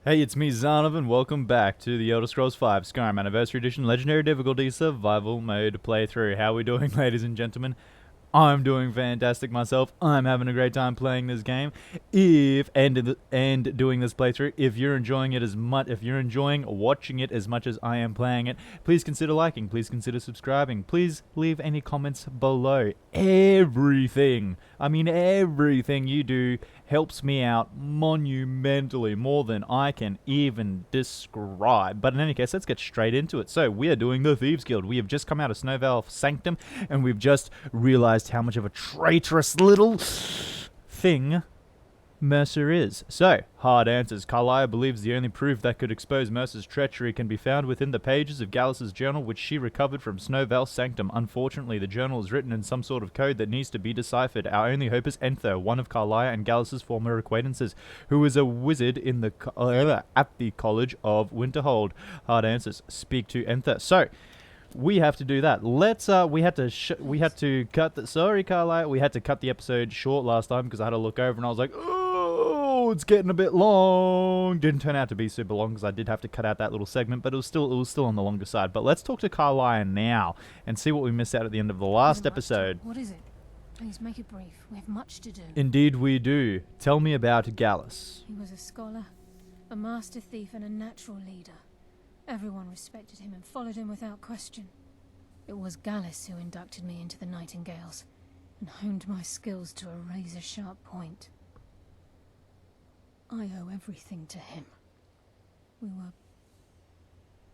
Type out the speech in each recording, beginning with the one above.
Hey, it's me, Zanov, and welcome back to the Elder Scrolls V Skyrim Anniversary Edition Legendary Difficulty Survival Mode playthrough. How are we doing, ladies and gentlemen? I'm doing fantastic myself. I'm having a great time playing this game. And doing this playthrough. If you're enjoying it if you're enjoying watching it as much as I am playing it, please consider liking. Please consider subscribing. Please leave any comments below. Everything you do helps me out monumentally, more than I can even describe. But in any case, let's get straight into it. So we are doing the Thieves Guild. We have just come out of Snowvale Sanctum, and we've just realized how much of a traitorous little thing Mercer is. So, hard answers. Carlisle believes the only proof that could expose Mercer's treachery can be found within the pages of Gallus's journal, which she recovered from Snowvale Sanctum. Unfortunately, the journal is written in some sort of code that needs to be deciphered. Our only hope is Enther, one of Carlisle and Gallus's former acquaintances, who is a wizard in the at the College of Winterhold. Hard answers. Speak to Enther. So, we have to do that. We had to cut the, sorry Carlisle, we had to cut the episode short last time because I had to look over and I was like, oh, it's getting a bit long. Didn't turn out to be super long because I did have to cut out that little segment, but it was still on the longer side. But let's talk to Carlisle now and see what we missed out at the end of the last episode. What is it? Please make it brief. We have much to do. Indeed we do. Tell me about Gallus. He was a scholar, a master thief, and a natural leader. Everyone respected him and followed him without question. It was Gallus who inducted me into the Nightingales and honed my skills to a razor-sharp point. I owe everything to him. We were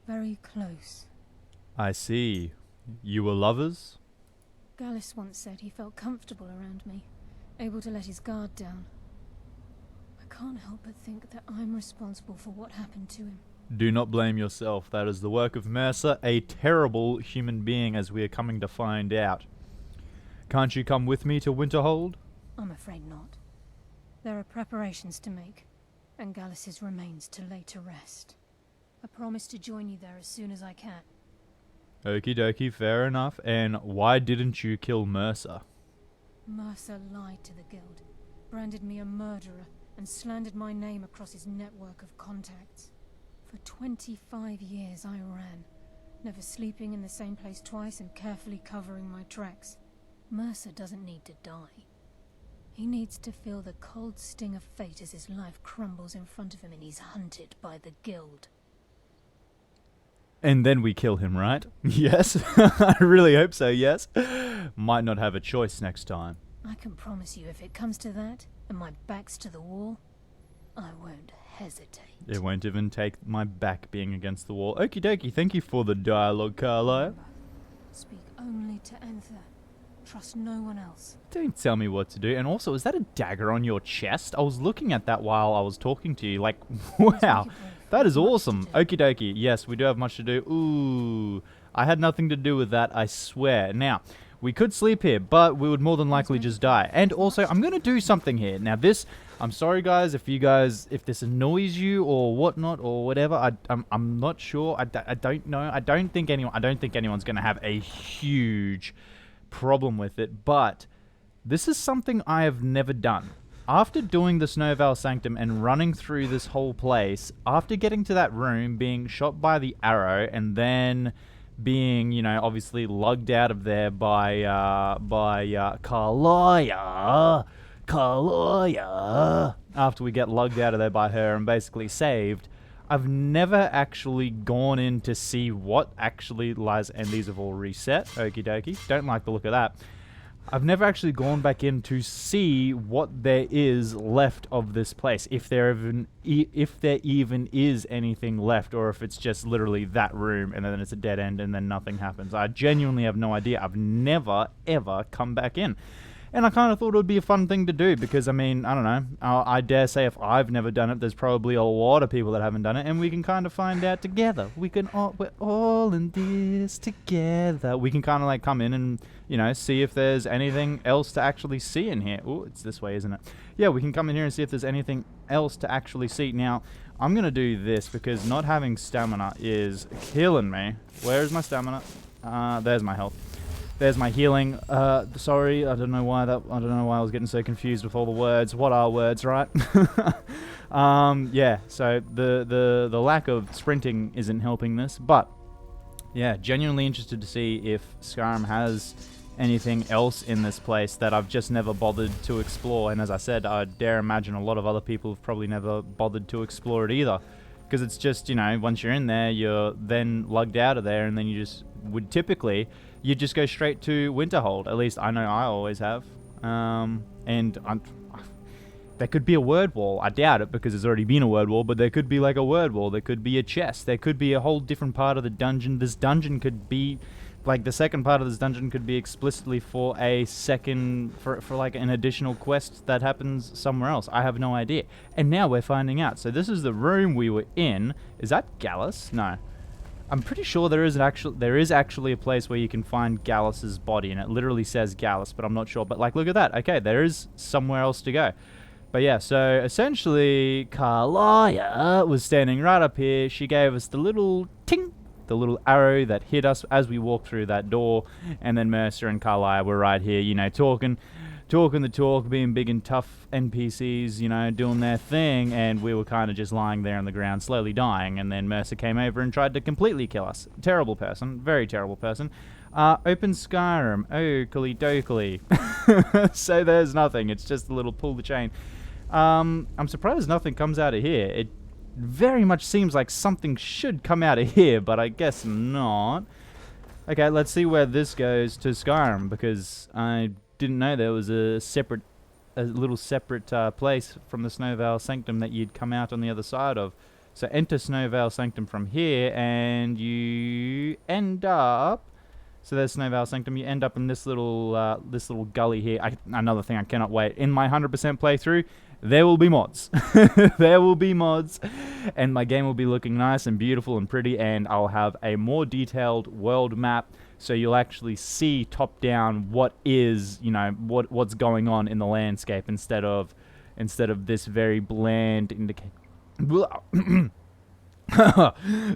very close. I see. You were lovers? Gallus once said he felt comfortable around me, able to let his guard down. I can't help but think that I'm responsible for what happened to him. Do not blame yourself. That is the work of Mercer, a terrible human being, as we are coming to find out. Can't you come with me to Winterhold? I'm afraid not. There are preparations to make, and Gallus's remains to lay to rest. I promise to join you there as soon as I can. Okeydokey, fair enough. And why didn't you kill Mercer? Mercer lied to the guild, branded me a murderer, and slandered my name across his network of contacts. For 25 years I ran, never sleeping in the same place twice and carefully covering my tracks. Mercer doesn't need to die. He needs to feel the cold sting of fate as his life crumbles in front of him and he's hunted by the guild. And then we kill him, right? Yes? I really hope so, yes. Might not have a choice next time. I can promise you if it comes to that, and my back's to the wall, I won't hesitate. It won't even take my back being against the wall. Okeydokey, thank you for the dialogue, Carlisle. Speak only to Enther. Trust no one else. Don't tell me what to do. And also, is that a dagger on your chest? I was looking at that while I was talking to you. Like, wow, that is awesome. Okeydokey, yes, we do have much to do. Ooh, I had nothing to do with that, I swear. Now, we could sleep here, but we would more than likely just die. And also, I'm going to do something here. Now, I'm sorry, guys, if this annoys you or whatnot or whatever. I'm not sure. I don't know. I don't think anyone's going to have a huge problem with it. But this is something I have never done. After doing the Snowvale Sanctum and running through this whole place, after getting to that room, being shot by the arrow, and then being, obviously lugged out of there by Carlisle. After we get lugged out of there by her and basically saved, I've never actually gone in to see what actually lies, and these have all reset. Okeydokey. Don't like the look of that. I've never actually gone back in to see what there is left of this place, if there even is anything left, or if it's just literally that room and then it's a dead end and then nothing happens. I genuinely have no idea. I've never, ever come back in. And I kind of thought it would be a fun thing to do because, I don't know. I dare say if I've never done it, there's probably a lot of people that haven't done it, and we can kind of find out together. We're all in this together. We can kind of like come in and, see if there's anything else to actually see in here. Oh, it's this way, isn't it? Yeah, we can come in here and see if there's anything else to actually see. Now, I'm going to do this because not having stamina is killing me. Where's my stamina? There's my health. There's my healing. Sorry, I don't know why I was getting so confused with all the words. What are words, right? Yeah, so the lack of sprinting isn't helping this, but yeah, genuinely interested to see if Skyrim has anything else in this place that I've just never bothered to explore. And as I said, I dare imagine a lot of other people have probably never bothered to explore it either. Because it's just, you know, once you're in there, you're then lugged out of there, and then you just would typically, you just go straight to Winterhold. At least I know I always have. There could be a word wall. I doubt it because there's already been a word wall, but there could be like a word wall. There could be a chest. There could be a whole different part of the dungeon. This dungeon could be, like the second part of this dungeon could be explicitly for a second, for like an additional quest that happens somewhere else. I have no idea. And now we're finding out. So this is the room we were in. Is that Gallus? No. I'm pretty sure there is actually a place where you can find Gallus's body, and it literally says Gallus, but I'm not sure. But like, look at that. Okay, there is somewhere else to go. But yeah, so essentially, Carlia was standing right up here. She gave us the little ting, the little arrow that hit us as we walked through that door, and then Mercer and Carlia were right here, you know, talking the talk, being big and tough NPCs, you know, doing their thing, and we were kind of just lying there on the ground, slowly dying, and then Mercer came over and tried to completely kill us. Terrible person, very terrible person. Open Skyrim, Okeydokey. So there's nothing, it's just a little pull the chain. I'm surprised nothing comes out of here. It very much seems like something should come out of here, but I guess not. Okay, let's see where this goes to Skyrim, because I didn't know there was a little separate place from the Snowvale Sanctum that you'd come out on the other side of. So enter Snowvale Sanctum from here, and you end up. So there's Snowvale Sanctum. You end up in this little gully here. Another thing I cannot wait. In my 100% playthrough, there will be mods. There will be mods, and my game will be looking nice and beautiful and pretty, and I'll have a more detailed world map, so you'll actually see top down what is, you know, what's going on in the landscape instead of this very bland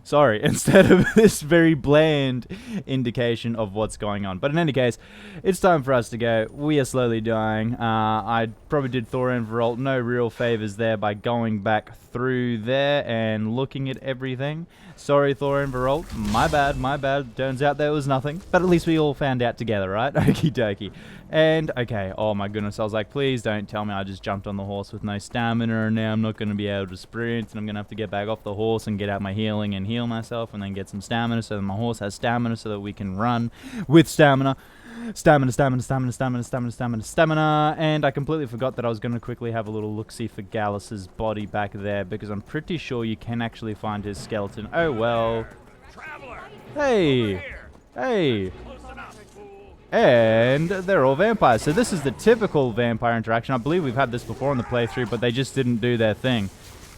sorry, instead of this very bland indication of what's going on. But in any case, it's time for us to go. We are slowly dying. I probably did Thorin Veralt no real favors there by going back through there and looking at everything. Sorry, Thorin Veralt. My bad. Turns out there was nothing. But at least we all found out together, right? Okeydokey. And, okay, oh my goodness, I was like, please don't tell me I just jumped on the horse with no stamina, and now I'm not going to be able to sprint, and I'm going to have to get back off the horse and get out my healing and heal myself, and then get some stamina so that my horse has stamina so that we can run with stamina. Stamina, and I completely forgot that I was going to quickly have a little look-see for Gallus's body back there, because I'm pretty sure you can actually find his skeleton. Oh, well. Hey! And they're all vampires. So this is the typical vampire interaction. I believe we've had this before in the playthrough, but they just didn't do their thing,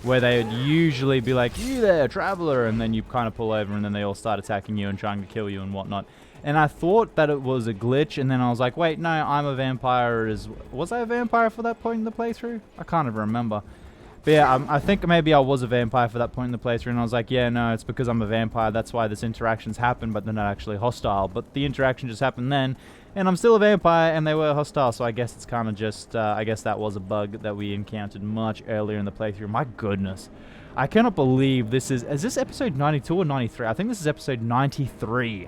where they would usually be like, you there, traveler, and then you kind of pull over, and then they all start attacking you and trying to kill you and whatnot. And I thought that it was a glitch, and then I was like, wait, no, I'm a vampire. Was I a vampire for that point in the playthrough? I can't even remember. But yeah, I think maybe I was a vampire for that point in the playthrough, and I was like, yeah, no, it's because I'm a vampire, that's why this interaction's happened, but they're not actually hostile. But the interaction just happened then, and I'm still a vampire, and they were hostile, so I guess it's kind of just, I guess that was a bug that we encountered much earlier in the playthrough. My goodness. I cannot believe this is this episode 92 or 93? I think this is episode 93.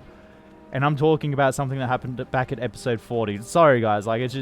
And I'm talking about something that happened back at episode 40. Sorry, guys. Like, it's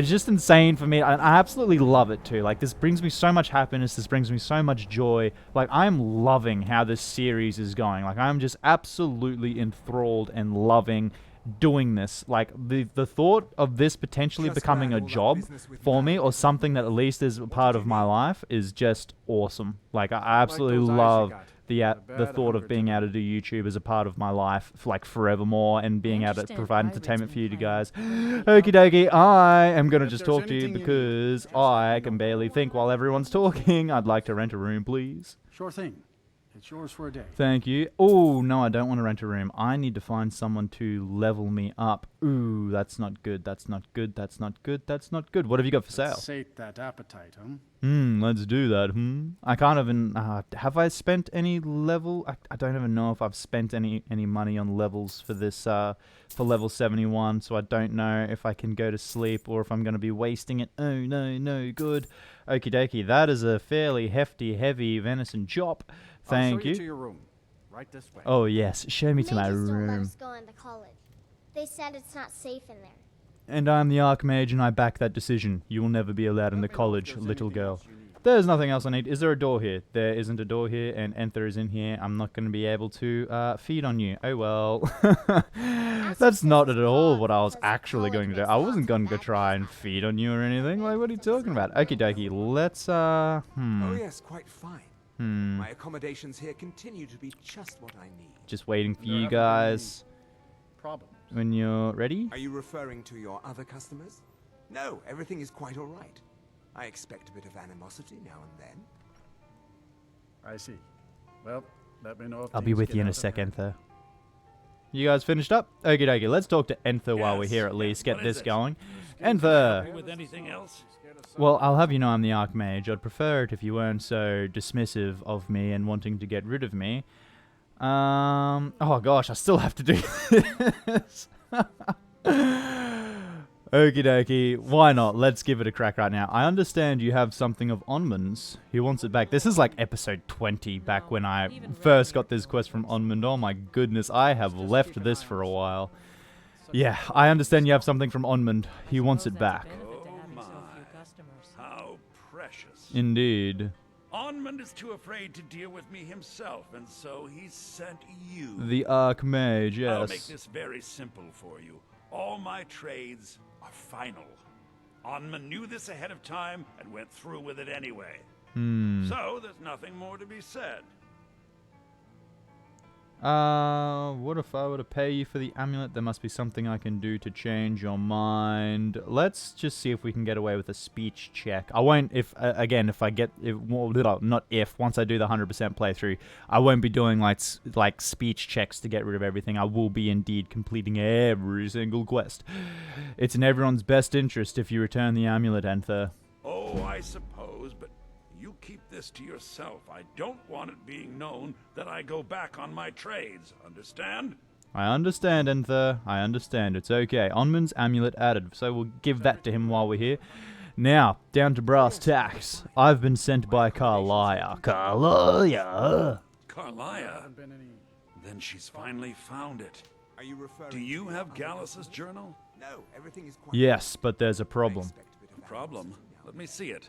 just insane for me. I absolutely love it, too. Like, this brings me so much happiness. This brings me so much joy. Like, I'm loving how this series is going. Like, I'm just absolutely enthralled and loving doing this. Like, the thought of this potentially becoming a job for me, or something that at least is a part of my life, is just awesome. Like, I absolutely love the thought of being able to do YouTube as a part of my life, like, forevermore, and being able to provide entertainment for you guys. Okeydokey, I am going to just talk to you because I can barely think while everyone's talking. I'd like to rent a room, please. Sure thing. It's yours for a day. Thank you. Oh, no, I don't want to rent a room. I need to find someone to level me up. Ooh, that's not good. That's not good. That's not good. That's not good. What have you got for sale? Let's sate that appetite, huh? Let's do that. I can't even... have I spent any level... I don't even know if I've spent any money on levels for this, for level 71, so I don't know if I can go to sleep or if I'm going to be wasting it. Oh, no, good. Okeydokey, that is a fairly hefty, heavy venison chop. Thank I'll show you. to your room. Right this way. Oh, yes. Show me to my Mages don't let room. us go into college. They said it's not safe in there. And I'm the Archmage, and I back that decision. You will never be allowed in the Let me know if college, there's little anything girl. else you need. There's nothing else I need. Is there a door here? There isn't a door here, and Enther is in here. I'm not going to be able to feed on you. Oh, well. That's not at all what I was actually going to do. I wasn't going to go try and feed on you or anything. Like, what are you talking about? Okeydokey, let's, Oh yes, quite fine. My accommodations here continue to be just what I need. Just waiting for There you haven't been guys. Problems. When you're ready. Are you referring to your other customers? No, everything is quite all right. I expect a bit of animosity now and then. I see. Well, let me know if I'll be things with get you in a out of sec, hand. Enther. You guys finished up? Okeydokey, let's talk to Enther while we're Yes, here at least. Get what this is it? going. Happy Enther! with anything else? Well, I'll have you know I'm the Archmage. I'd prefer it if you weren't so dismissive of me and wanting to get rid of me. Oh gosh, I still have to do this. Okeydokey, why not? Let's give it a crack right now. I understand you have something of Onmund's. He wants it back. This is like episode 20 back when I first got this quest from Onmund. Oh my goodness, I have left this for a while. Yeah, I understand you have something from Onmund. He wants it back. Oh my, how precious. Indeed. Onmund is too afraid to deal with me himself, and so he sent you. The Archmage, I'll make yes. this very simple for you. All my trades are final. Onmund knew this ahead of time and went through with it anyway. So there's nothing more to be said. What if I were to pay you for the amulet? There must be something I can do to change your mind. Let's just see if we can get away with a speech check. I won't, again, if I get, not if, once I do the 100% playthrough, I won't be doing like speech checks to get rid of everything. I will be indeed completing every single quest. It's in everyone's best interest if you return the amulet, Enther. Oh, I suppose, but you keep this to yourself. I don't want it being known that I go back on my trades. Understand? I understand, Enther. I understand. It's okay. Onmund's amulet added, so we'll give that to him while we're here. Now, down to brass tacks. I've been sent by Carlia. Carlia? Haven't been any. Then she's finally found it. Are you referring Do you to your have other Gallus's customers? journal? No, everything is quite Yes, but there's a I problem. expect a bit of Problem? animosity now Let and me then. see it.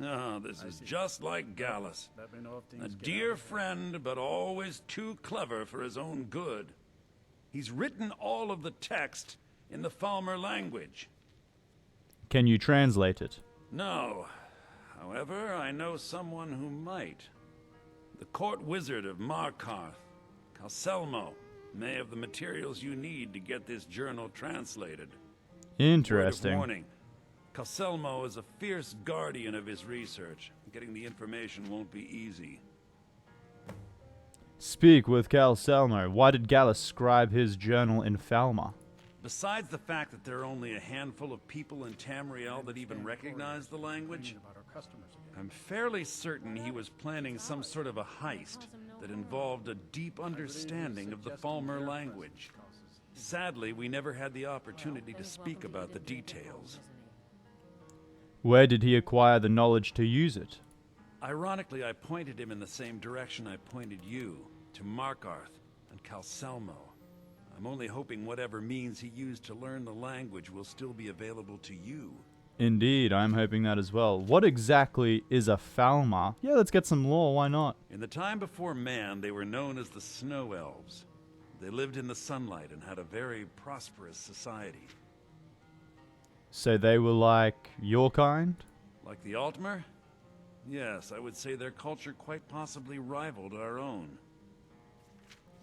Ah, this is just like Gallus. Let me know if things A get out dear of hand. friend, but always too clever for his own good. He's written all of the text in the Falmer language. Can you translate it? No. However, I know someone who might. The court wizard of Markarth, Calcelmo, may have the materials you need to get this journal translated. Word of Interesting. warning. Calcelmo is a fierce guardian of his research. Getting the information won't be easy. Speak with Calcelmo. Why did Gallus scribe his journal in Falmer? Besides the fact that there are only a handful of people in Tamriel that even recognize the language, About our customers again. I'm fairly certain he was planning some sort of a heist that involved a deep understanding of the Falmer language. Sadly, we never had the opportunity to speak about the details. Where did he acquire the knowledge to use it? Ironically, I pointed him in the same direction I pointed you, to Markarth and Calcelmo. I'm only hoping whatever means he used to learn the language will still be available to you. Indeed, I'm hoping that as well. What exactly is a Falmer? Yeah, let's get some lore, why not? In the time before man, they were known as the Snow Elves. They lived in the sunlight and had a very prosperous society. So they were like your kind? Like the Altmer? Yes, I would say their culture quite possibly rivaled our own.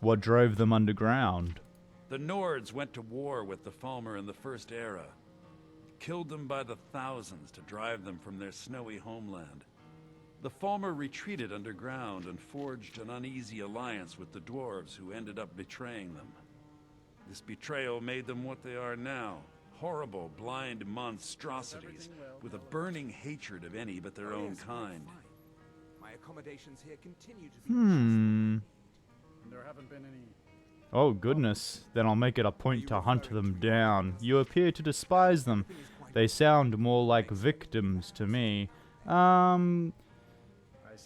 What drove them underground? The Nords went to war with the Falmer in the First Era. Killed them by the thousands to drive them from their snowy homeland. The Falmer retreated underground and forged an uneasy alliance with the dwarves who ended up betraying them. This betrayal made them what they are now. Horrible, blind monstrosities with a burning hatred of any but their own kind. My accommodations here continue to be There haven't been any... Oh goodness, then I'll make it a point to hunt them down. You appear to despise them. They sound more like victims to me.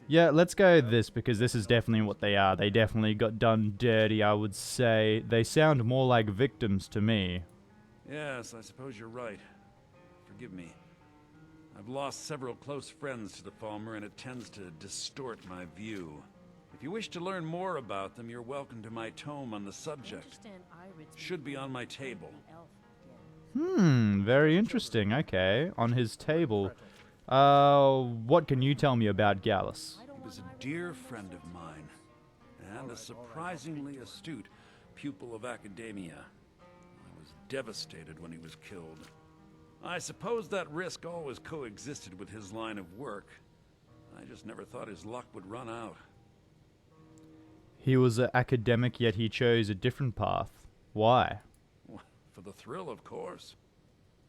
Yeah, let's go with this, because this is definitely what they are. They definitely got done dirty, I would say. They sound more like victims to me. Yes, I suppose you're right. Forgive me. I've lost several close friends to the Falmer, and it tends to distort my view. If you wish to learn more about them, you're welcome to my tome on the subject. Should be on my table. Very interesting. Okay, on his table. What can you tell me about Gallus? He was a dear friend of mine, and a surprisingly astute pupil of academia. I was devastated when he was killed. I suppose that risk always coexisted with his line of work. I just never thought his luck would run out. He was an academic, yet he chose a different path. Why? For the thrill, of course.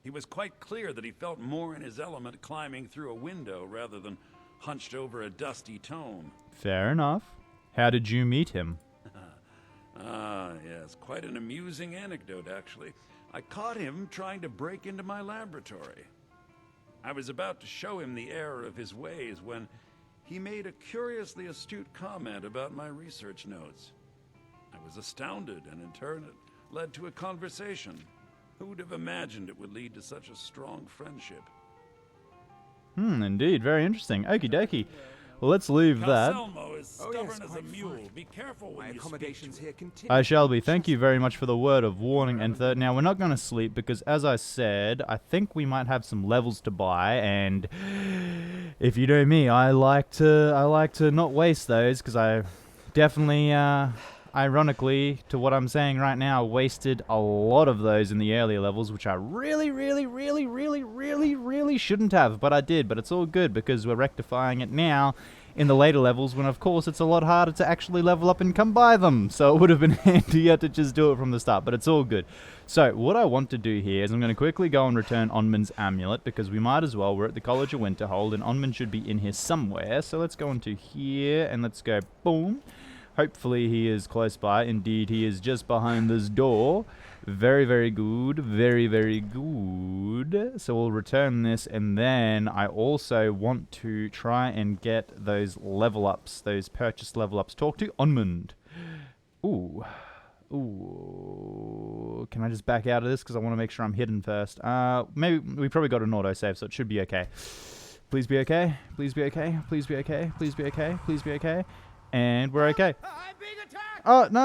He was quite clear that he felt more in his element climbing through a window rather than hunched over a dusty tome. Fair enough. How did you meet him? Yes, quite an amusing anecdote, actually. I caught him trying to break into my laboratory. I was about to show him the error of his ways when he made a curiously astute comment about my research notes. I was astounded, and in turn it led to a conversation. Who would have imagined it would lead to such a strong friendship? Indeed. Very interesting. Okeydokey. Well, let's leave that. Calcelmo is stubborn as a mule. Be careful when you speak accommodations to here him. continue. I shall be. Thank you very much for the word of warning. And now, we're not going to sleep because, as I said, I think we might have some levels to buy. And if you know me, I like to not waste those, because I definitely, ironically, to what I'm saying right now, wasted a lot of those in the earlier levels, which I really shouldn't have, but I did. But it's all good, because we're rectifying it now in the later levels, when of course it's a lot harder to actually level up and come by them. So it would have been handier to just do it from the start, but it's all good. So what I want to do here is I'm going to quickly go and return Onmund's amulet, because we might as well. We're at the College of Winterhold, and Onmund should be in here somewhere. So let's go into here, and let's go boom. Hopefully he is close by. Indeed, he is just behind this door. Very good. Very good. So we'll return this, and then I also want to try and get those level ups, those purchase level ups. Talk to Onmund. Ooh. Can I just back out of this, because I want to make sure I'm hidden first? Maybe we probably got an autosave, so it should be okay. Please be okay. Please be okay. Please be okay. Please be okay. Please be okay. And we're okay. I'm being attacked! Oh, no.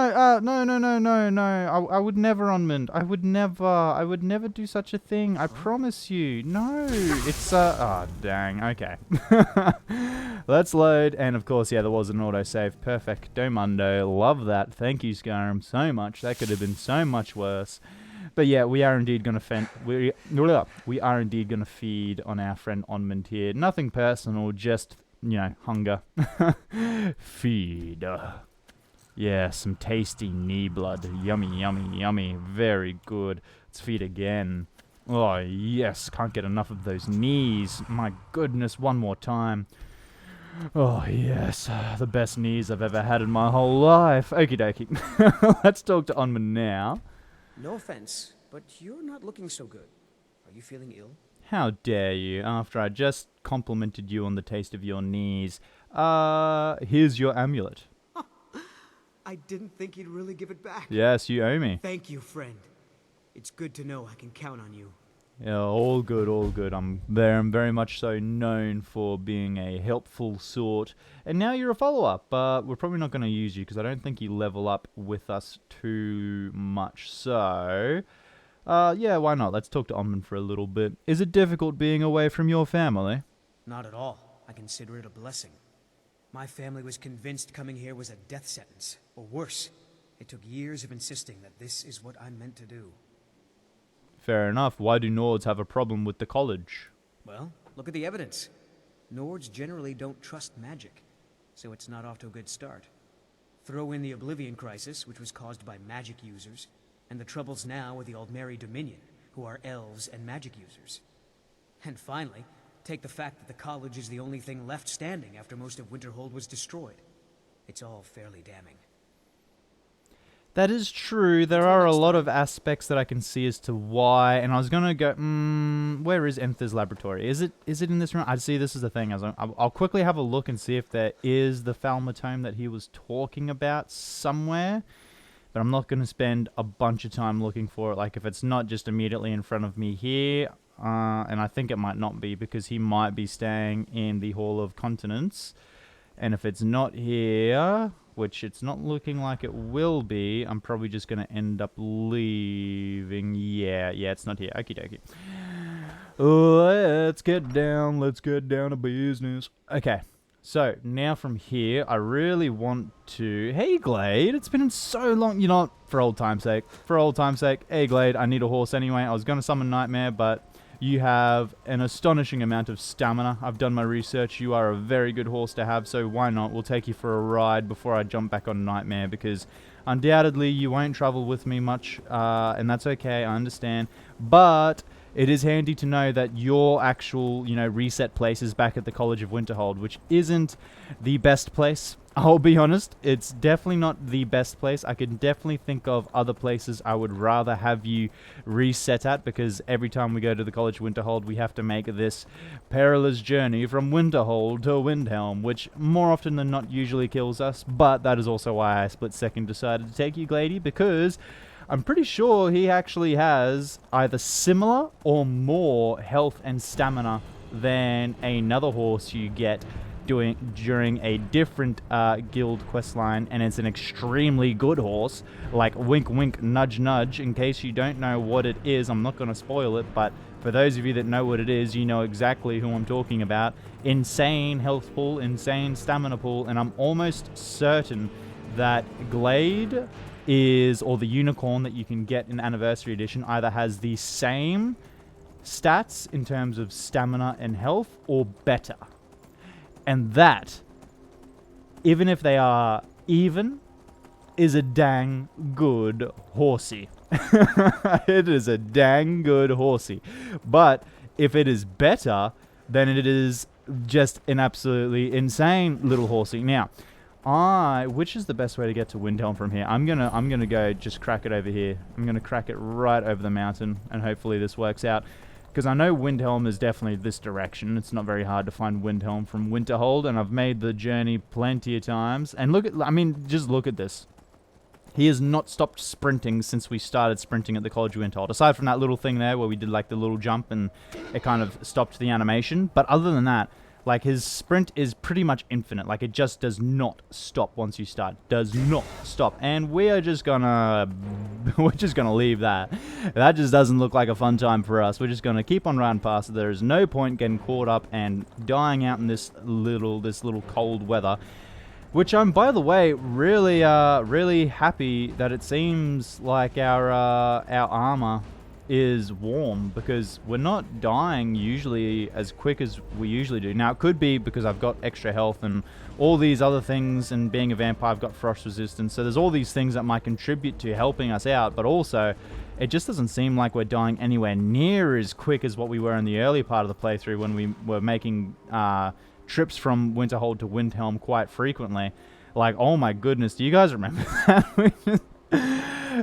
I would never, Onmund. I would never do such a thing. I promise you. No. It's, oh, dang. Okay. Let's load. And, of course, yeah, there was an autosave. Perfecto mundo. Love that. Thank you, Skyrim, so much. That could have been so much worse. But, yeah, we are indeed going to we are indeed going to feed on our friend Onmund here. Nothing personal, just, you know, hunger. Feed. Yeah, some tasty knee blood. Yummy. Very good. Let's feed again. Oh, yes. Can't get enough of those knees. My goodness, one more time. Oh, yes. The best knees I've ever had in my whole life. Okeydokey. Let's talk to Onmund now. No offense, but you're not looking so good. Are you feeling ill? How dare you, after I just complimented you on the taste of your knees. Here's your amulet. I didn't think you'd really give it back. Yes, you owe me. Thank you, friend. It's good to know I can count on you. Yeah, all good. I'm very much so known for being a helpful sort. And now you're a follow-up, but we're probably not going to use you, because I don't think you level up with us too much. So, yeah, why not? Let's talk to Onmund for a little bit. Is it difficult being away from your family? Not at all. I consider it a blessing. My family was convinced coming here was a death sentence, or worse. It took years of insisting that this is what I'm meant to do. Fair enough. Why do Nords have a problem with the college? Well, look at the evidence. Nords generally don't trust magic, so it's not off to a good start. Throw in the Oblivion Crisis, which was caused by magic users, and the troubles now with the Aldmeri Dominion, who are elves and magic users. And finally, take the fact that the college is the only thing left standing after most of Winterhold was destroyed. It's all fairly damning. That is true. There are a lot of aspects that I can see as to why. And I was gonna go, where is Enther's laboratory? Is it in this room? I see. This is the thing. I'll quickly have a look and see if there is the Falmer tome that he was talking about somewhere. But I'm not gonna spend a bunch of time looking for it. Like if it's not just immediately in front of me here, and I think it might not be because he might be staying in the Hall of Continents. And if it's not here, which it's not looking like it will be, I'm probably just going to end up leaving. Yeah, it's not here. Okeydokey. Let's get down to business. Okay, so now from here, I really want to... Hey, Glade, it's been so long. You know what? For old time's sake. Hey, Glade, I need a horse anyway. I was going to summon Nightmare, but... You have an astonishing amount of stamina. I've done my research. You are a very good horse to have, so why not? We'll take you for a ride before I jump back on Nightmare, because undoubtedly you won't travel with me much, and that's okay, I understand. But it is handy to know that your actual, reset place is back at the College of Winterhold, which isn't the best place. I'll be honest, it's definitely not the best place. I can definitely think of other places I would rather have you reset at, because every time we go to the College of Winterhold, we have to make this perilous journey from Winterhold to Windhelm, which more often than not usually kills us, but that is also why I split second decided to take you, Glady, because I'm pretty sure he actually has either similar or more health and stamina than another horse you get during a different guild questline, and it's an extremely good horse, like wink wink nudge nudge. In case you don't know what it is, I'm not going to spoil it, but for those of you that know what it is, you know exactly who I'm talking about. Insane health pool, insane stamina pool, and I'm almost certain that Glade is, or the unicorn that you can get in Anniversary Edition, either has the same stats in terms of stamina and health or better. And that, even if they are even, is a dang good horsey. It is a dang good horsey. But if it is better, then it is just an absolutely insane little horsey. Now, which is the best way to get to Windhelm from here? I'm gonna go just crack it over here. I'm gonna crack it right over the mountain, and hopefully this works out. Because I know Windhelm is definitely this direction. It's not very hard to find Windhelm from Winterhold, and I've made the journey plenty of times. And just look at this. He has not stopped sprinting since we started sprinting at the College of Winterhold. Aside from that little thing there where we did like the little jump and it kind of stopped the animation. But other than that, like his sprint is pretty much infinite. Like it just does not stop once you start. Does not stop. And we're just gonna leave that. That just doesn't look like a fun time for us. We're just gonna keep on riding past it. There is no point getting caught up and dying out in this little cold weather. Which I'm, by the way, really happy that it seems like our armor is warm, because we're not dying usually as quick as we usually do. Now, it could be because I've got extra health and all these other things, and being a vampire, I've got frost resistance, so there's all these things that might contribute to helping us out, but also, it just doesn't seem like we're dying anywhere near as quick as what we were in the early part of the playthrough when we were making trips from Winterhold to Windhelm quite frequently. Like, oh my goodness, do you guys remember that?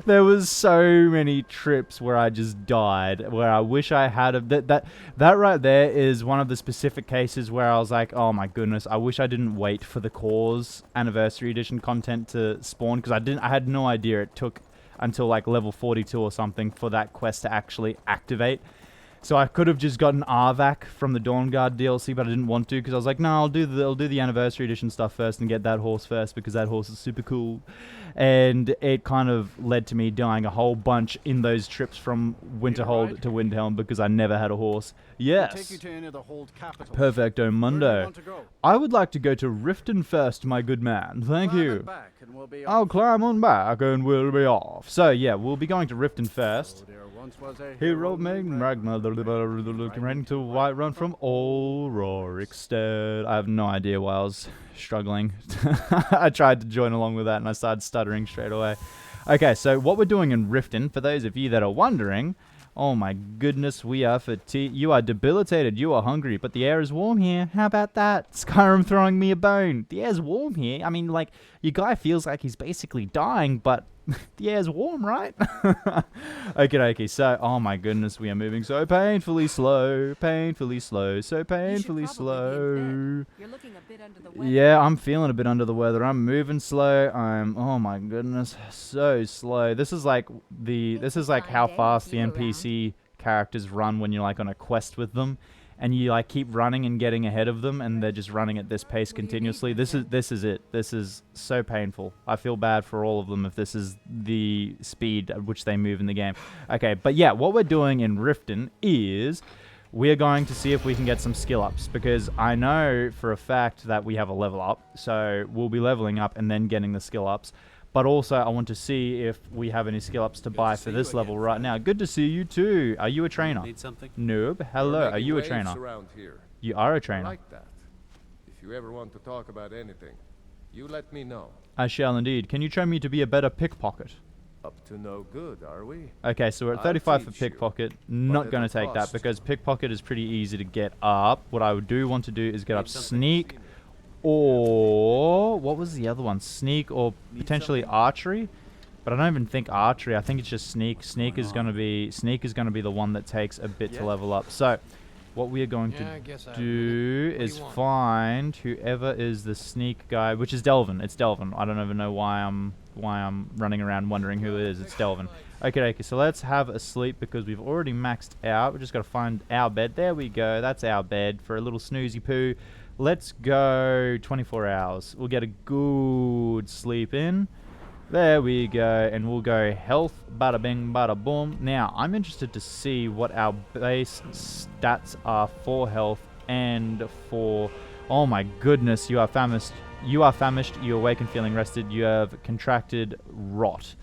There was so many trips where I just died, where I wish I had that right there is one of the specific cases where I was like, oh my goodness, I wish I didn't wait for the Cause Anniversary Edition content to spawn, because I had no idea it took until like level 42 or something for that quest to actually activate. So I could have just gotten Arvac from the Dawnguard DLC, but I didn't want to, because I was like, no, I'll do the Anniversary Edition stuff first and get that horse first, because that horse is super cool. And it kind of led to me dying a whole bunch in those trips from Winterhold to Windhelm, because I never had a horse. Yes. Take you to any of the hold capitals. Perfecto mundo. Where do you want to go? I would like to go to Riften first, my good man. Thank Climb you. on back and we'll be I'll off. climb on back and we'll be off. So yeah, we'll be going to Riften first. Oh, dear one. Once was a Hero named Ragnar, looking right into Whiterun from Old Rorikstead. I have no idea why I was struggling. I tried to join along with that and I started stuttering straight away. Okay, so what we're doing in Riften, for those of you that are wondering, oh my goodness, we are fatigued. You are debilitated, you are hungry, but the air is warm here. How about that? Skyrim throwing me a bone. The air's warm here. I mean, like, your guy feels like he's basically dying, but the air's warm, right? Okay, so, oh my goodness, we are moving so painfully slow, so painfully slow. You're looking a bit under the weather. Yeah, I'm feeling a bit under the weather. I'm moving slow. Oh my goodness, so slow. This is like how fast the NPC characters run when you're like on a quest with them. And you like keep running and getting ahead of them, and they're just running at this pace continuously. This is it. This is so painful. I feel bad for all of them if this is the speed at which they move in the game. Okay, but yeah, what we're doing in Riften is we're going to see if we can get some skill ups, because I know for a fact that we have a level up, so we'll be leveling up and then getting the skill ups. But also, I want to see if we have any skill ups to buy for this level right now. Good to see you too. Are you a trainer? Need something? Noob. Hello. Are you a trainer? You are a trainer. I like that. If you ever want to talk about anything, you let me know. I shall indeed. Can you train me to be a better pickpocket? Up to no good, are we? Okay, so we're at 35 for pickpocket. Not going to take that because pickpocket is pretty easy to get up. What I do want to do is get up sneak. Or what was the other one? Sneak or potentially archery, but I don't even think archery. I think it's just sneak. Sneak is gonna be the one that takes a bit to level up. So what we are going to do is find whoever is the sneak guy, which is Delvin. It's Delvin. I don't even know why I'm running around wondering who it is. It's Delvin. Okay, so let's have a sleep because we've already maxed out. We just got to find our bed. There we go. That's our bed for a little snoozy poo. Let's go 24 hours. We'll get a good sleep in. There we go. And we'll go health, bada bing, bada boom. Now, I'm interested to see what our base stats are for health and for... Oh my goodness, you are famished. You are famished, you awaken feeling rested, you have contracted rot.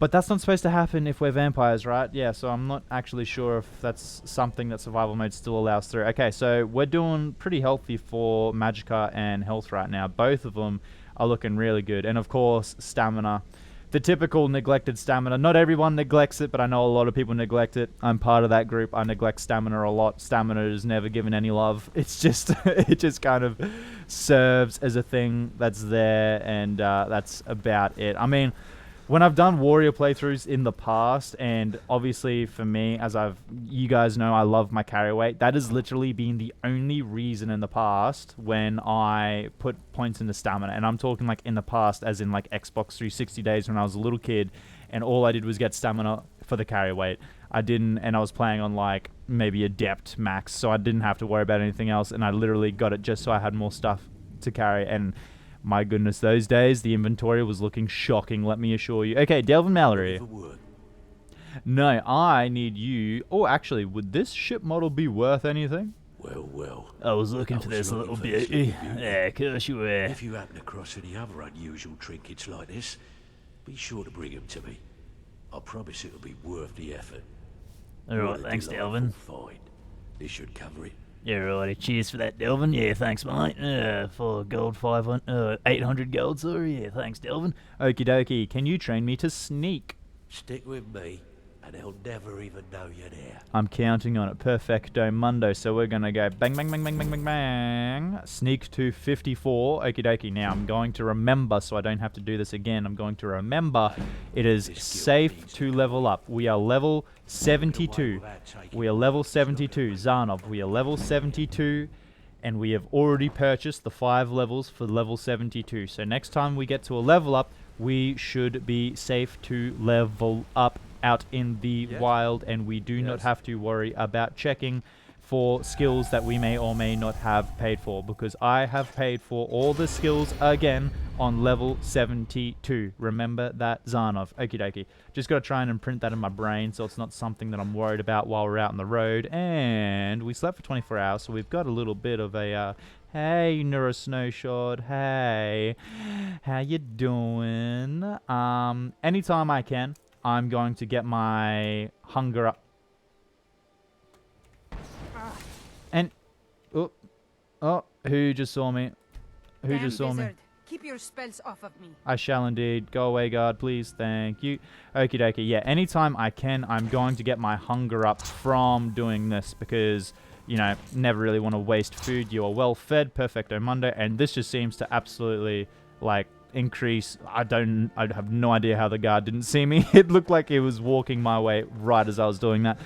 But that's not supposed to happen if we're vampires, right? Yeah, so I'm not actually sure if that's something that survival mode still allows through. Okay, so we're doing pretty healthy for magicka and health right now. Both of them are looking really good. And of course, stamina. The typical neglected stamina. Not everyone neglects it, but I know a lot of people neglect it. I'm part of that group. I neglect stamina a lot. Stamina is never given any love. It's just, it just kind of serves as a thing that's there, and that's about it. I mean, when I've done warrior playthroughs in the past, and obviously for me, as you guys know, I love my carry weight. That has literally been the only reason in the past when I put points into stamina. And I'm talking like in the past, as in like Xbox 360 days when I was a little kid, and all I did was get stamina for the carry weight. I didn't, and I was playing on like maybe adept max, so I didn't have to worry about anything else. And I literally got it just so I had more stuff to carry. And my goodness, those days, the inventory was looking shocking, let me assure you. Okay, Delvin Mallory. No, I need you... Oh, actually, would this ship model be worth anything? Well. I was looking for this little beauty. Yeah, of course you were. If you happen across any other unusual trinkets like this, be sure to bring them to me. I promise it'll be worth the effort. Alright, thanks, Delvin. Fine. This should cover it. Yeah, righty. Cheers for that, Delvin. Yeah, thanks, mate. For gold, 800 gold, sorry. Yeah, thanks, Delvin. Okeydokey, can you train me to sneak? Stick with me, and they'll never even know you're there. I'm counting on it. Perfecto mundo. So we're going to go bang, bang, bang, bang, bang, bang, bang. Sneak to 54. Okeydokey. Now, I'm going to remember, so I don't have to do this again. I'm going to remember it is safe to level up. We are level 72. We are level 72. Zarnov, we are level 72. And we have already purchased the 5 levels for level 72. So next time we get to a level up, we should be safe to level up out in the wild, and we do not have to worry about checking for skills that we may or may not have paid for, because I have paid for all the skills again on level 72. Remember that, Zarnov. Okeydokey. Just got to try and imprint that in my brain so it's not something that I'm worried about while we're out on the road. And we slept for 24 hours, so we've got a little bit of a hey, Neurosnowshod. Hey, how you doing? Anytime I can, I'm going to get my hunger up. And oh, who just saw me? Who just saw me? Keep your spells off of me. I shall indeed. Go away, guard, please. Thank you. Okeydokey. Yeah, anytime I can, I'm going to get my hunger up from doing this because, you know, never really want to waste food. You are well fed, perfecto mundo, and this just seems to absolutely, like, increase. I have no idea how the guard didn't see me. It looked like he was walking my way right as I was doing that.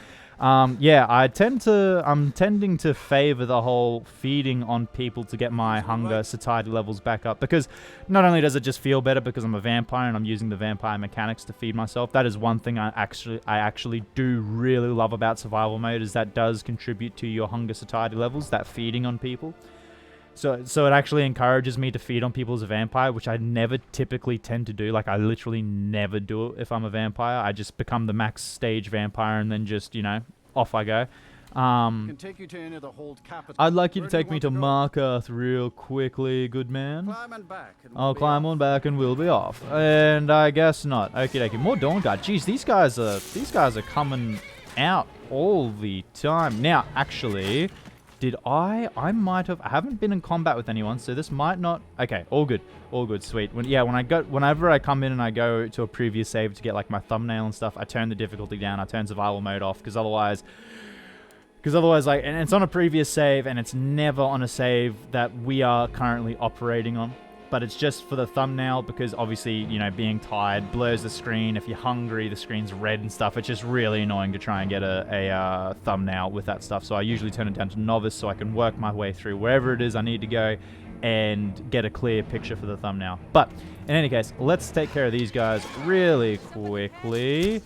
Yeah, I'm tending to favor the whole feeding on people to get my hunger satiety levels back up, because not only does it just feel better because I'm a vampire and I'm using the vampire mechanics to feed myself. That is one thing I actually do really love about survival mode, is that does contribute to your hunger satiety levels, that feeding on people. So it actually encourages me to feed on people as a vampire, which I never typically tend to do. Like, I literally never do it if I'm a vampire. I just become the max stage vampire and then just, you know, off I go. Can take you to any of the hold capital. I'd like you to Where do take me want to go? Markarth real quickly, good man. Climb and back and I'll we'll be climb off. on back and we'll be off. And I guess not. Okeydokey. More Dawn Guard. Jeez, these guys are coming out all the time. Now, actually, I haven't been in combat with anyone, so this might not. Okay, all good, sweet. Whenever I come in and I go to a previous save to get like my thumbnail and stuff, I turn the difficulty down. I turn survival mode off because otherwise, like, and it's on a previous save and it's never on a save that we are currently operating on. But it's just for the thumbnail because obviously, you know, being tired blurs the screen. If you're hungry, the screen's red and stuff. It's just really annoying to try and get a thumbnail with that stuff. So I usually turn it down to novice so I can work my way through wherever it is I need to go and get a clear picture for the thumbnail. But in any case, let's take care of these guys really quickly.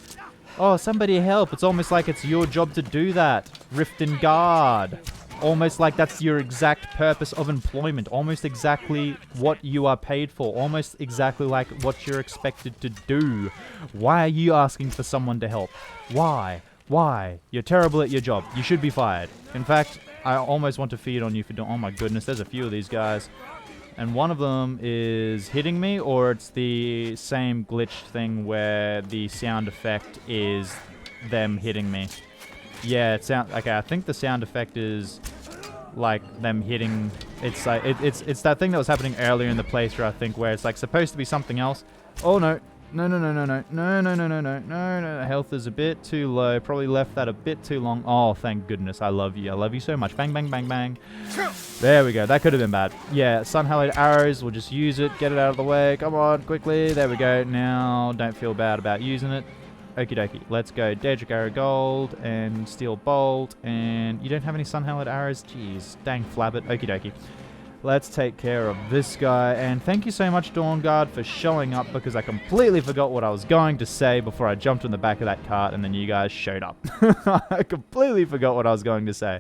Oh, somebody help. It's almost like it's your job to do that. Riften guard. Almost like that's your exact purpose of employment. Almost exactly what you are paid for. Almost exactly like what you're expected to do. Why are you asking for someone to help? Why? Why? You're terrible at your job. You should be fired. In fact, I almost want to feed on you for doing... Oh my goodness, there's a few of these guys. And one of them is hitting me, or it's the same glitch thing where the sound effect is them hitting me. Yeah, okay, I think the sound effect is like them hitting. It's like it's that thing that was happening earlier in the playthrough, I think, where it's like supposed to be something else. Oh no. No. Health is a bit too low. Probably left that a bit too long. Oh, thank goodness. I love you. I love you so much. Bang, bang, bang, bang. There we go. That could have been bad. Yeah, sun-hallowed arrows. We'll just use it. Get it out of the way. Come on, quickly. There we go. Now, don't feel bad about using it. Okeydokey. Let's go. Daedric Arrow Gold and Steel Bolt. And you don't have any sun-hallowed arrows? Jeez. Dang flabbit. Okeydokey. Let's take care of this guy. And thank you so much, Dawn Guard, for showing up, because I completely forgot what I was going to say before I jumped in the back of that cart and then you guys showed up. I completely forgot what I was going to say.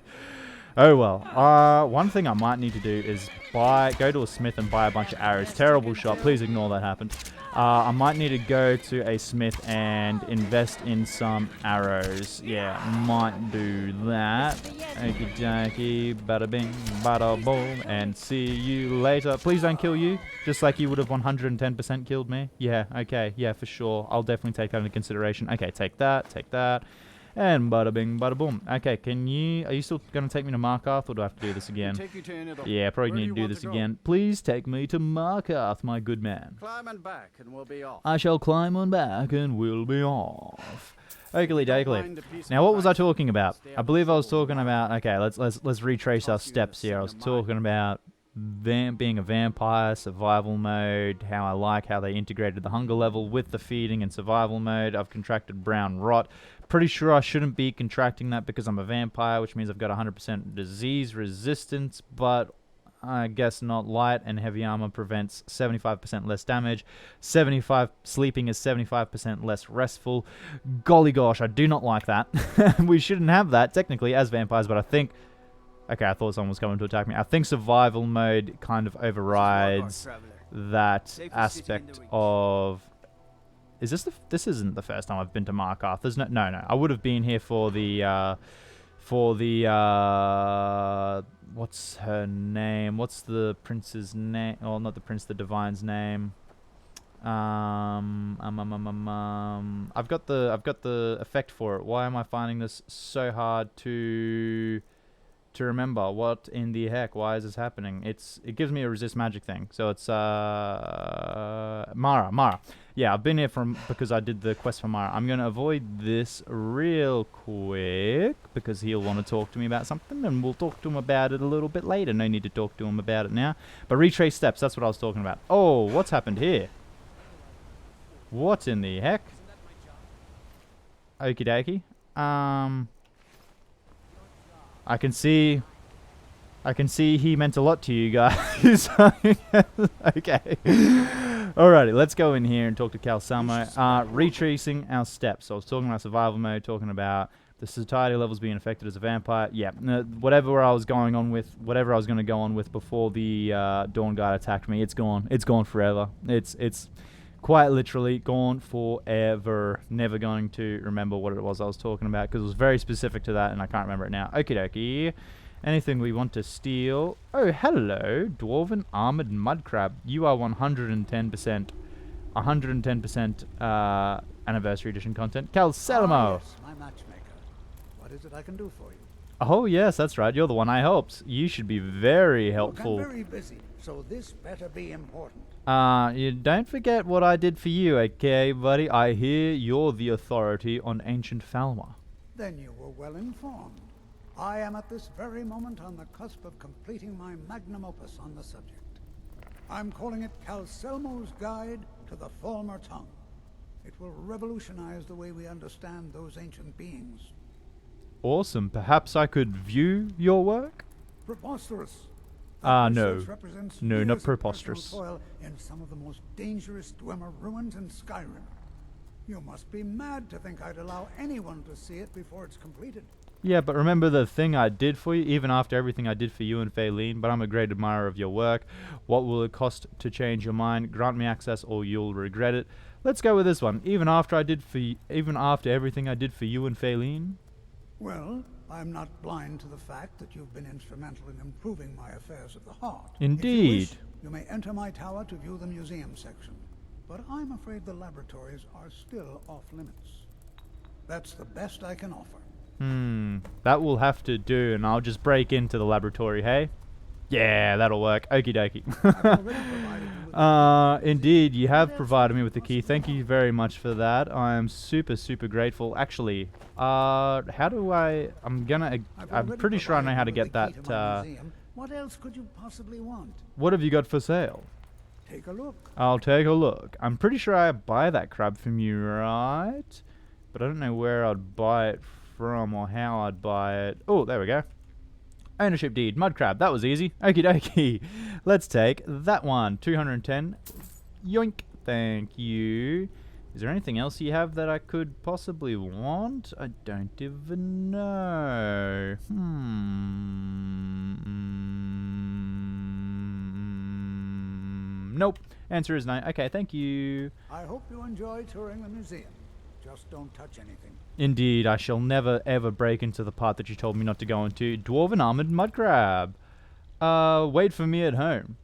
Oh well. One thing I might need to do is go to a smith and buy a bunch of arrows. Terrible shot. Please ignore that happened. I might need to go to a smith and invest in some arrows. Yeah, might do that. Okeydokey, bada bing, bada boom, and see you later. Please don't kill you, just like you would have 110% killed me. Yeah, okay, yeah, for sure. I'll definitely take that into consideration. Okay, take that, and bada bing, bada boom. Okay, are you still going to take me to Markarth, or do I have to do this again? Yeah, probably need to do this again. Please take me to Markarth, my good man. Climb and back and we'll be off. I shall climb on back and we'll be off. Okeydokey. Now, what was I talking about? I believe I was talking about... Okay, let's retrace our steps here. I was talking about being a vampire, survival mode, how they integrated the hunger level with the feeding and survival mode. I've contracted brown rot. Pretty sure I shouldn't be contracting that because I'm a vampire, which means I've got 100% disease resistance, but I guess not. Light and heavy armor prevents 75% less damage. Sleeping is 75% less restful. Golly gosh, I do not like that. We shouldn't have that technically as vampires, but I think... Okay, I thought someone was coming to attack me. I think survival mode kind of overrides that aspect of... This isn't the first time I've been to Markarth. There's no. I would have been here for the what's her name? What's the prince's name? Oh, not the prince, the divine's name. I've got the effect for it. Why am I finding this so hard to remember? What in the heck? Why is this happening? It gives me a resist magic thing. So it's Mara. Yeah, I've been here because I did the quest for Mara. I'm gonna avoid this real quick because he'll want to talk to me about something, and we'll talk to him about it a little bit later. No need to talk to him about it now. But retrace steps. That's what I was talking about. Oh, what's happened here? What in the heck? Okeydokey. I can see he meant a lot to you guys. Okay. Alrighty, let's go in here and talk to Calcelmo. Retracing our steps. So I was talking about survival mode, talking about the satiety levels being affected as a vampire. Yeah, whatever I was going whatever I was going to go on with before the Dawn Guard attacked me, it's gone. It's gone forever. It's quite literally gone forever. Never going to remember what it was I was talking about because it was very specific to that and I can't remember it now. Okeydokey. Anything we want to steal? Oh, hello, Dwarven Armored Mudcrab. You are 110% Anniversary Edition content. Calcelmo! Yes, my matchmaker. What is it I can do for you? Oh, yes, that's right. You're the one I helped. You should be very helpful. Look, I'm very busy, so this better be important. You don't forget what I did for you, okay, buddy? I hear you're the authority on ancient Falmar. Then you were well informed. I am at this very moment on the cusp of completing my magnum opus on the subject. I'm calling it Calcelmo's Guide to the Falmer Tongue. It will revolutionize the way we understand those ancient beings. Awesome. Perhaps I could view your work? Preposterous. No. No, not Years of preposterous. personal toil in some of the most dangerous Dwemer ruins in Skyrim. You must be mad to think I'd allow anyone to see it before it's completed. Yeah, but remember the thing I did for you, even after everything I did for you and Faylene, but I'm a great admirer of your work. What will it cost to change your mind? Grant me access or you'll regret it. Let's go with this one. Even after everything I did for you and Faylene? Well, I'm not blind to the fact that you've been instrumental in improving my affairs of the heart. Indeed. If you wish, you may enter my tower to view the museum section, but I'm afraid the laboratories are still off limits. That's the best I can offer. That will have to do, and I'll just break into the laboratory, hey? Yeah, that'll work. Okeydokey. Indeed, you have provided me with the key. Thank you very much for that. I am super, super grateful. Actually, how do I'm pretty sure I know how to get that, What else could you possibly want? What have you got for sale? Take a look. I'll take a look. I'm pretty sure I buy that crab from you, right? But I don't know where I'd buy it from or how I'd buy it. Oh, there we go. Ownership deed, Mudcrab. That was easy. Okeydokey. Let's take that one. 210. Yoink. Thank you. Is there anything else you have that I could possibly want? I don't even know. Nope. Answer is no. Okay, thank you. I hope you enjoy touring the museum. Just don't touch anything. Indeed, I shall never ever break into the part that you told me not to go into. Dwarven Armored Mudcrab. Wait for me at home.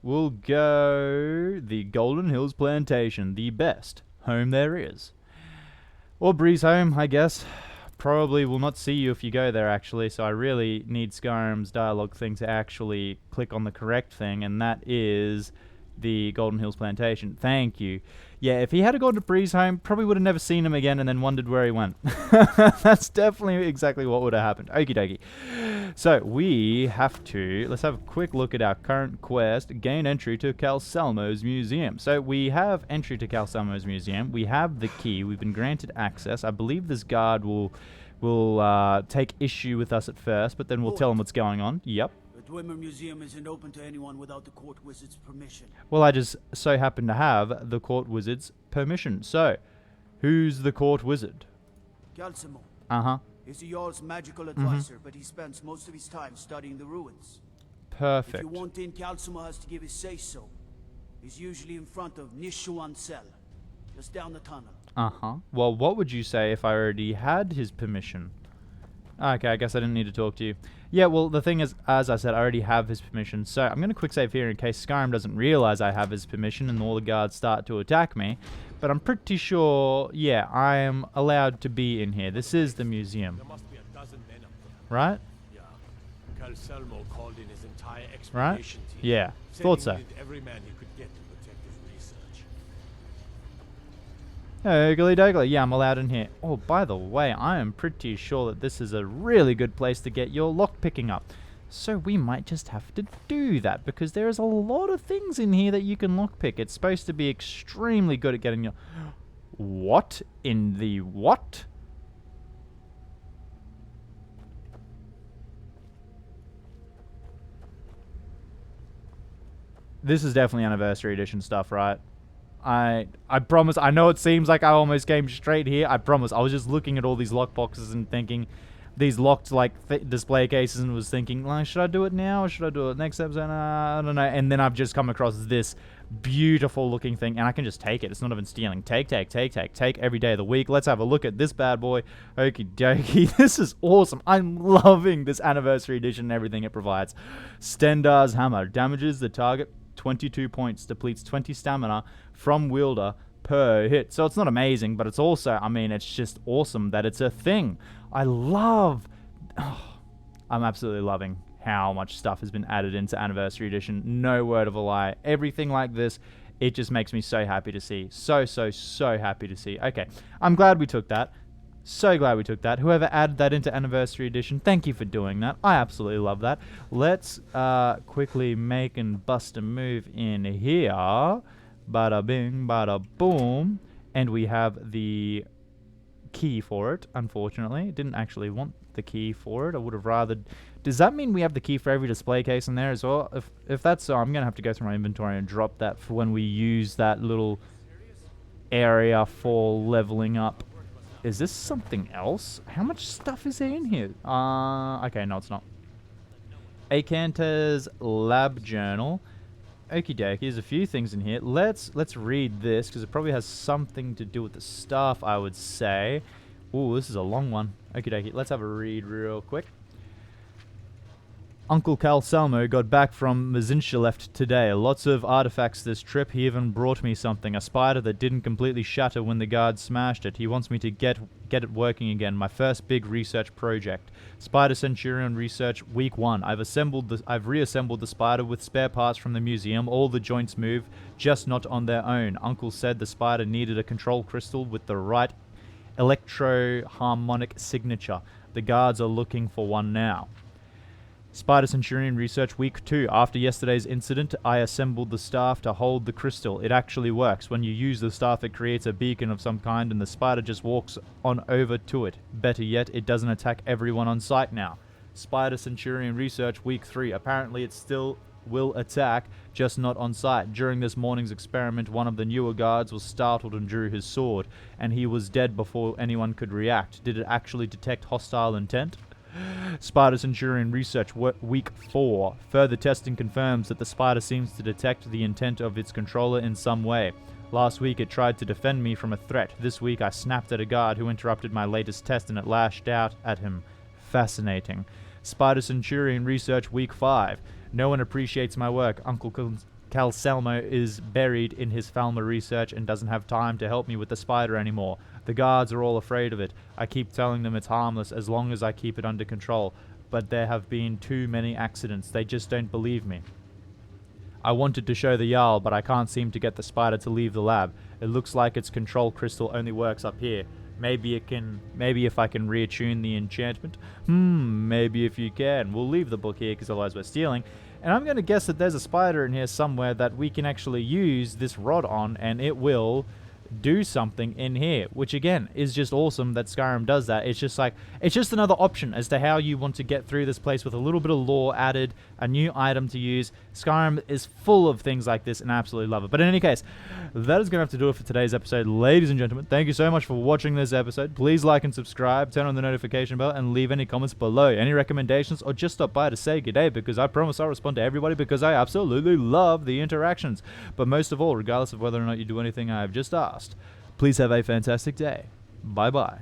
We'll go the Golden Hills Plantation, the best home there is. Or Breeze Home, I guess. Probably will not see you if you go there, actually, so I really need Skyrim's dialogue thing to actually click on the correct thing, and that is the Golden Hills Plantation. Thank you. Yeah, if he had gone to Breeze Home, probably would have never seen him again and then wondered where he went. That's definitely exactly what would have happened. Okeydokey. So, let's have a quick look at our current quest. Gain entry to Calcelmo's museum. So, we have entry to Calcelmo's museum. We have the key. We've been granted access. I believe this guard will take issue with us at first, but then we'll tell him what's going on. Yep. The Dwemer Museum isn't open to anyone without the court wizard's permission. Well, I just so happen to have the court wizard's permission. So, who's the court wizard? Calcelmo. Uh-huh. He's the Jarl's magical advisor, but he spends most of his time studying the ruins. Perfect. If you want in, Calcelmo has to give his say-so. He's usually in front of Nishuan Cell, just down the tunnel. Uh-huh. Well, what would you say if I already had his permission? Okay, I guess I didn't need to talk to you. Yeah, well, the thing is, as I said, I already have his permission, so I'm going to quick save here in case Skyrim doesn't realize I have his permission and all the guards start to attack me. But I'm pretty sure, yeah, I am allowed to be in here. This is the museum. There must be a dozen men up there. Right? Yeah. Calcelmo called in his entire Right? expedition team. Yeah, Said thought he so. needed every man he could get to protect his research. Okeydokey, yeah, I'm allowed in here. Oh, by the way, I am pretty sure that this is a really good place to get your lock picking up. So we might just have to do that, because there is a lot of things in here that you can lockpick. It's supposed to be extremely good at getting your... What? In the what? This is definitely Anniversary Edition stuff, right? I promise. I know it seems like I almost came straight here. I promise. I was just looking at all these lockboxes and thinking... These locked like display cases, and was thinking, like, should I do it now or should I do it next episode? I don't know. And then I've just come across this beautiful looking thing, and I can just take it. It's not even stealing. Take every day of the week. Let's have a look at this bad boy. Okeydokey. This is awesome. I'm loving this Anniversary Edition and everything it provides. Stendar's Hammer damages the target 22 points, depletes 20 stamina from wielder per hit. So it's not amazing, but it's also, I mean, it's just awesome that it's a thing. I love... Oh, I'm absolutely loving how much stuff has been added into Anniversary Edition. No word of a lie. Everything like this, it just makes me so happy to see. So happy to see. Okay, I'm glad we took that. So glad we took that. Whoever added that into Anniversary Edition, thank you for doing that. I absolutely love that. Let's quickly make and bust a move in here. Bada bing, bada boom. And we have the... key for it. Unfortunately, didn't actually want the key for it. I would have rather... Does that mean we have the key for every display case in there as well? If that's so, I'm gonna have to go through my inventory and drop that for when we use that little area for leveling up. Is this something else? How much stuff is there in here? Okay, no, it's not. Akanta's lab journal. Okeydokey, there's a few things in here. Let's read this, because it probably has something to do with the stuff, I would say. Ooh, this is a long one. Okeydokey, let's have a read real quick. Uncle Calcelmo got back from Mazinshaleft today. Lots of artifacts this trip. He even brought me something. A spider that didn't completely shatter when the guards smashed it. He wants me to get it working again. My first big research project. Spider Centurion Research Week 1. I've reassembled the spider with spare parts from the museum. All the joints move, just not on their own. Uncle said the spider needed a control crystal with the right electro-harmonic signature. The guards are looking for one now. Spider Centurion Research Week 2. After yesterday's incident, I assembled the staff to hold the crystal. It actually works. When you use the staff, it creates a beacon of some kind, and the spider just walks on over to it. Better yet, it doesn't attack everyone on site now. Spider Centurion Research Week 3. Apparently, it still will attack, just not on site. During this morning's experiment, one of the newer guards was startled and drew his sword, and he was dead before anyone could react. Did it actually detect hostile intent? Spider Centurion Research Week 4. Further testing confirms that the spider seems to detect the intent of its controller in some way. Last week it tried to defend me from a threat. This week I snapped at a guard who interrupted my latest test and it lashed out at him. Fascinating. Spider Centurion Research Week 5. No one appreciates my work. Uncle Calcelmo is buried in his Falmer research and doesn't have time to help me with the spider anymore. The guards are all afraid of it. I keep telling them it's harmless as long as I keep it under control, but there have been too many accidents. They just don't believe me. I wanted to show the Jarl, but I can't seem to get the spider to leave the lab. It looks like its control crystal only works up here. Maybe if I can reattune the enchantment. Maybe if you can. We'll leave the book here because otherwise we're stealing. And I'm going to guess that there's a spider in here somewhere that we can actually use this rod on, and it will do something in here, which again is just awesome that Skyrim does that. It's just like, it's just another option as to how you want to get through this place with a little bit of lore added, a new item to use. Skyrim is full of things like this and I absolutely love it. But in any case, that is going to have to do it for today's episode, ladies and gentlemen. Thank you so much for watching this episode. Please like and subscribe, turn on the notification bell, and leave any comments below, any recommendations, or just stop by to say good day, because I promise I'll respond to everybody because I absolutely love the interactions. But most of all, regardless of whether or not you do anything I have just asked, please have a fantastic day. Bye bye.